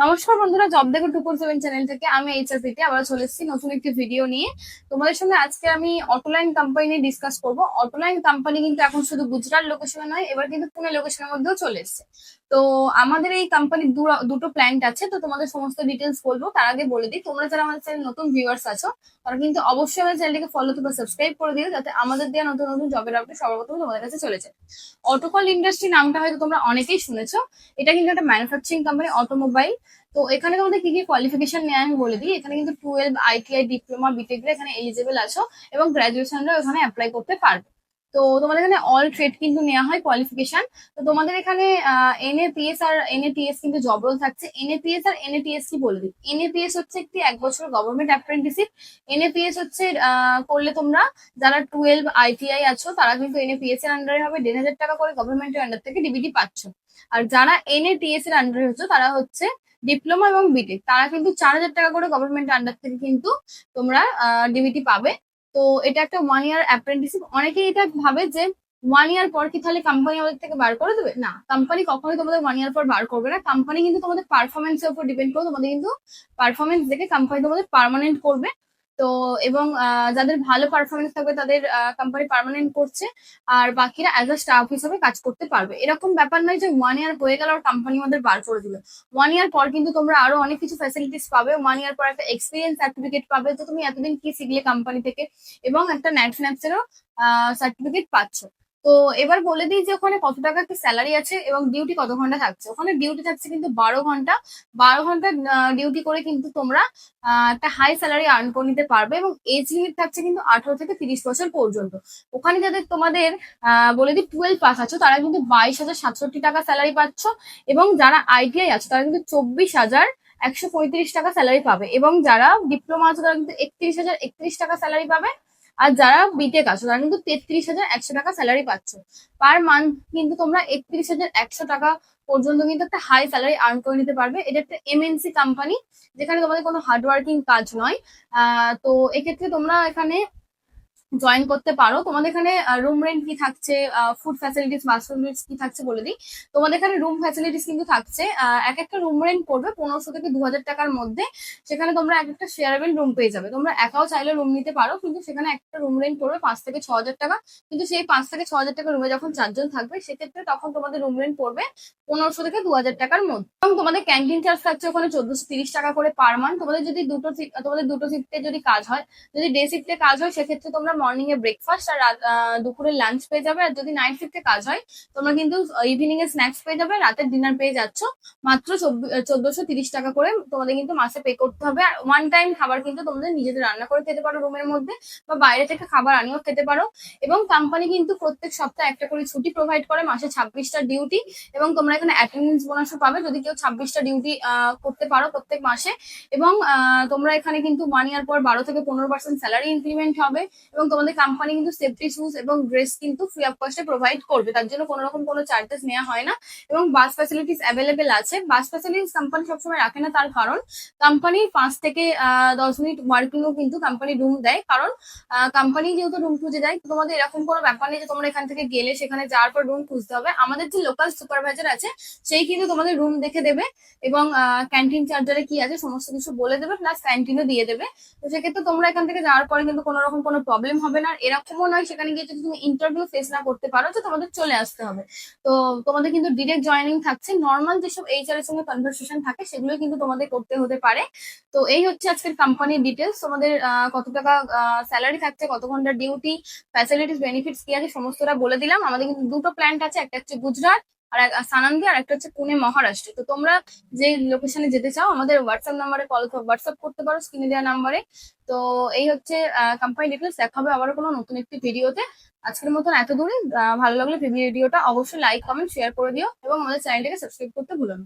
নমস্কার বন্ধুরা, জব দেখো 247 চ্যানেল থেকে আমি এইচএসিটি আবার চলে এসেছি নতুন একটি ভিডিও নিয়ে। তোমাদের সঙ্গে আজকে আমি অটোলাইন কোম্পানি নিয়ে ডিসকাস করব। অটোলাইন কোম্পানি কিন্তু এখন শুধু গুজরাট লোকেশনে নয়, এবার কিন্তু পুনে লোকেশনের মধ্যেও চলে এসেছে। তো আমাদের এই কোম্পানির দুটো প্ল্যান্ট আছে, তো তোমাদের সমস্ত ডিটেলস বলবো। তার আগে বলে দিই, তোমরা যারা আমাদের চ্যানেল নতুন ভিউয়ার্স আছো তারা কিন্তু অবশ্যই আমাদের চ্যানেলটিকে ফলো বা সাবস্ক্রাইব করে দিও, যাতে আমাদের দেওয়া নতুন নতুন জবের আপডেট সর্বপ্রথম তোমাদের কাছে চলে যায়। অটোকল ইন্ডাস্ট্রি নামটা হয়তো তোমরা অনেকেই শুনেছো। এটা কিন্তু একটা ম্যানুফ্যাকচারিং কোম্পানি, অটোমোবাইল। তো এখানে তোমাদের কি কি কোয়ালিফিকেশন নেয় আমি বলে দিই। এখানে কিন্তু 12 আইটিআই ডিপ্লোমা বিটেক এখানে এলিজিবল আছো, এবং গ্রাজুয়েশনরা এখানে অ্যাপ্লাই করতে পারবে। তো তোমাদের এখানে অল ট্রেড কিন্তু নেওয়া হয় কোয়ালিফিকেশন। তো তোমাদের এখানে এনএপিএস আর এনএটিএস কিন্তু জব রোল থাকছে। এনএপিএস আর এনএটিএস কি বলে দিই। এনএপিএস হচ্ছে একটি 1 বছর গভর্নমেন্ট অ্যাপ্রেন্টিসশিপ। এনএপিএস হচ্ছে করলে তোমরা যারা 12 আইটিআই আছো তারা কিন্তু এনএপিএস এর আন্ডারে হবে, 1,500 টাকা করে গভর্নমেন্টের আন্ডার থেকে ডিবিটি পাচ্ছ। আর যারা এনএটিএস এর আন্ডারে হচ্ছে তারা হচ্ছে ডিপ্লোমা এবং বিটেক, তারা কিন্তু 4,000 টাকা করে গভর্নমেন্ট আন্ডার থেকে কিন্তু তোমরা ডিবিটি পাবে। তো এটা একটা 1 ইয়ার অ্যাপ্রেন্টিসশিপ। অনেকেই এটা ভাবে যে 1 ইয়ার পর কি তাহলে কোম্পানি আমাদের থেকে বার করে দেবে। না, কোম্পানি কখনোই তোমাদের 1 ইয়ার পর বার করবে না। কোম্পানি কিন্তু তোমাদের পারফরমেন্সের উপর ডিপেন্ড করে, তোমাদের কিন্তু পারফরমেন্স দেখে কোম্পানি তোমাদের পার্মানেন্ট করবে। তো এবং যাদের ভালো পারফরমেন্স থাকবে তাদের কোম্পানি পার্মানেন্ট করছে, আর বাকিরা অ্যাজ আ স্টাফ হিসেবে কাজ করতে পারবে। এরকম ব্যাপার নয় যে 1 ইয়ার হয়ে গেল আর কোম্পানি আমাদের বার করে দিল। 1 ইয়ার পর কিন্তু তোমরা আরো অনেক কিছু ফ্যাসিলিটিস পাবে। 1 ইয়ার পর একটা এক্সপিরিয়েন্স সার্টিফিকেট পাবে, তো তুমি এতদিন কি শিখলে কোম্পানি থেকে, এবং একটা ন্যাটফ্যাপসেরও সার্টিফিকেট পাচ্ছ। তো এবার বলে দিই যে ওখানে কত টাকা কি স্যালারি আছে এবং ডিউটি কত ঘন্টা থাকছে। ওখানে ডিউটি থাকছে কিন্তু 12 ঘন্টা। 12 ঘন্টা ডিউটি করে কিন্তু তোমরা একটা হাই স্যালারি আর্ন করে নিতে পারবে, এবং এজ লিমিট থাকছে কিন্তু 18 থেকে 30 বছর পর্যন্ত। ওখানে যাদের তোমাদের বলে দিই 12 পাস আছো তারা কিন্তু 22,067 টাকা স্যালারি পাচ্ছ, এবং যারা আইটিআই আছে তারা কিন্তু 24,135 টাকা স্যালারি পাবে, এবং যারা ডিপ্লোমা আছে তারা কিন্তু 31,031 টাকা স্যালারি পাবে। আর যারা বিটেক আছো তারা কিন্তু 33,100 টাকা স্যালারি পাচ্ছ। পার মান্থ কিন্তু তোমরা 31,100 টাকা পর্যন্ত কিন্তু একটা হাই স্যালারি আর্ন করে নিতে পারবে। এটা একটা এমএনসি কোম্পানি, যেখানে তোমাদের কোনো হার্ড ওয়ার্কিং কাজ নয়। তো এক্ষেত্রে তোমরা এখানে জয়েন করতে পারো। তোমাদের এখানে রুম রেন্ট কি থাকছে, ফুড ফ্যাসিলিটিস, বাস ফ্যাসিলিটিস কি থাকছে বলে দিই। তোমাদের এখানে রুম ফ্যাসিলিটিস কিন্তু থাকছে, এক একটা রুম রেন্ট পড়বে 1,500 থেকে 2,000 টাকার মধ্যে। সেখানে তোমরা এক একটা শেয়ারেবল রুম পেয়ে যাবে। তোমরা একাও চাইলে রুম নিতে পারো, কিন্তু সেখানে একটা রুম রেন্ট পড়বে 5 থেকে 6,000 টাকা। কিন্তু সেই 5 থেকে 6,000 টাকা রুমে যখন 4 জন থাকবে, সেক্ষেত্রে তখন তোমাদের রুম রেন্ট পড়বে 1,500 থেকে 2,000 টাকার মধ্যে। এবং তোমাদের ক্যান্টিন চার্জ থাকছে ওখানে 1,430 টাকা করে পার মান্থ। তোমাদের দুটো শিফটে যদি কাজ হয়, যদি ডে শিফটে কাজ হয় সেক্ষেত্রে তোমরা মর্নিং এ ব্রেকফাস্ট আর দুপুরে লাঞ্চ পেয়ে যাবে। আর যদি নাইট শিফটে কাজ হয় তোমরা কিন্তু ইভিনিং এ স্ন্যাক্স পেয়ে যাবে, রাতের ডিনার পেয়ে যাচ্ছ। মাত্র 1,430 টাকা করে তোমাদের কিন্তু মাসে পে করতে হবে। আর ওয়ান টাইম খাবার কিন্তু তোমাদের নিজেদের রান্না করে খেতে পারো রুমের মধ্যে, বা বাইরে থেকে খাবার আনিও খেতে পারো। এবং কোম্পানি কিন্তু প্রত্যেক সপ্তাহে একটা করে ছুটি প্রোভাইড করে, মাসে 26টা ডিউটি। এবং তোমরা এখানে অ্যাটেন্ডেন্স বোনাসও পাবে যদি কেউ 26টা ডিউটি করতে পারো প্রত্যেক মাসে। এবং তোমরা এখানে কিন্তু 1 ইয়ার পর 12 থেকে 15% স্যালারি ইনক্রিমেন্ট হবে। এবং তোমাদের কোম্পানি কিন্তু সেফটি শুজ এবং ড্রেস কিন্তু ফ্রি অফ কস্টে প্রোভাইড করবে, তার জন্য কোনো রকম কোনো চার্জেস নেওয়া হয় না। এবং বাস ফ্যাসিলিটিস অ্যাভেলেবেল আছে। বাস ফ্যাসিলিটিস কোম্পানি সবসময় রাখে না, তার কারণ কোম্পানি 5 থেকে 10 মিনিট ওয়ার্কিংও কিন্তু কোম্পানি রুম দেয়। কারণ কোম্পানি যেহেতু রুম খুঁজে দেয়, তোমাদের এরকম কোনো ব্যাপার নেই যে তোমরা এখান থেকে গেলে সেখানে যাওয়ার পর রুম খুঁজতে হবে। আমাদের যে লোকাল সুপারভাইজার আছে সেই কিন্তু তোমাদের রুম দেখে দেবে, এবং ক্যান্টিন চার্জারে কি আছে সমস্ত কিছু বলে দেবে, প্লাস ক্যান্টিনও দিয়ে দেবে। তো সেক্ষেত্রে তোমরা এখান থেকে যাওয়ার পরে কিন্তু কোনো রকম কোনো প্রবলেম হবে না। এরকমও নয় সেখানে গিয়ে যদি তুমি ইন্টারভিউ ফেস না করতে পারো যে তোমাদের চলে আসতে হবে। তো তোমাদের কিন্তু ডিরেক্ট জয়েনিং থাকছে। নর্মাল যেসব এইচআর এর সঙ্গে কনভারসেশন থাকে সেগুলো কিন্তু তোমাদের করতে হতে পারে। তো এই হচ্ছে আজকের কোম্পানির ডিটেলস। তোমাদের কত টাকা স্যালারি থাকছে, কত ঘন্টা ডিউটি, ফ্যাসিলিটিস বেনিফিটস কি আছে সমস্তটা বলে দিলাম। আমাদের কিন্তু দুটো প্ল্যান্ট আছে, একটা হচ্ছে গুজরাট আর সানান্দি, আর একটা হচ্ছে পুনে মহারাষ্ট্র। তো তোমরা যে লোকেশনে যেতে চাও আমাদের হোয়াটসঅ্যাপ নাম্বারে হোয়াটসঅ্যাপ করতে পারো, স্ক্রিনে দেওয়া নাম্বারে। তো এই হচ্ছে কোম্পানি ডিটেলস। দেখা হবে আবার কোনো নতুন একটি ভিডিওতে। আজকের মতন এত দূরে। ভালো লাগলে ভিডিওটা অবশ্যই লাইক কমেন্ট শেয়ার করে দিও, এবং আমাদের চ্যানেলটাকে সাবস্ক্রাইব করতে ভুলো না।